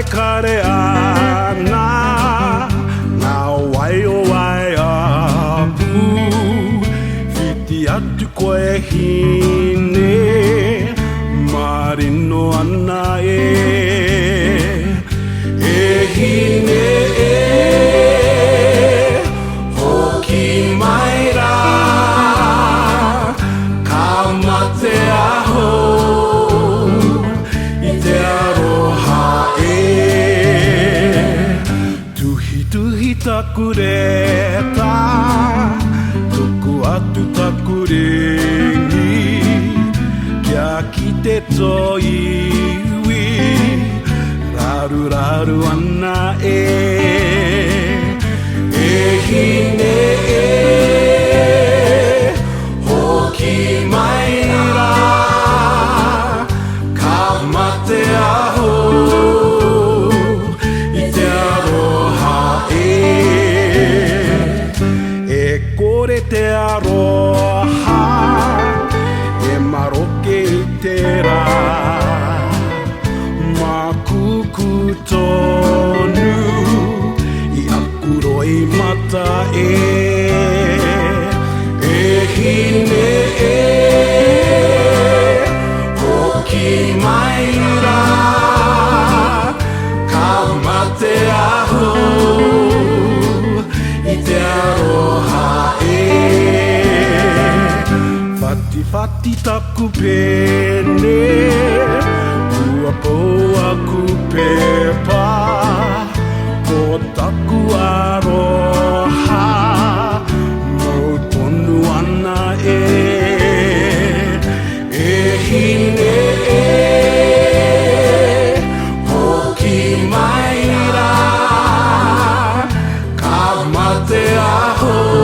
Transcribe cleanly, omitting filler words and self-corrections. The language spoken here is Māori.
Pokarekare ana Ngā wai o Waiapu Whiti atu koe hine Marino ana hine Hoki mai rā Ka mate ahau I te aroha Tuhituhi taku reta Tuku atu taku ringi Kia kite toiwi Raruraru ana hine Hoki mai rā Ka mate ahau I te aroha kore te aroha maroke I te rā Makuku tonu I aku roimata hine Hoki mai rā Ka mate ahau I te aroha Whatiwhati taku pene Waiapu aku pepa Ko taku aroha Tonu ana hine Hoki mai rā Ka mate ahau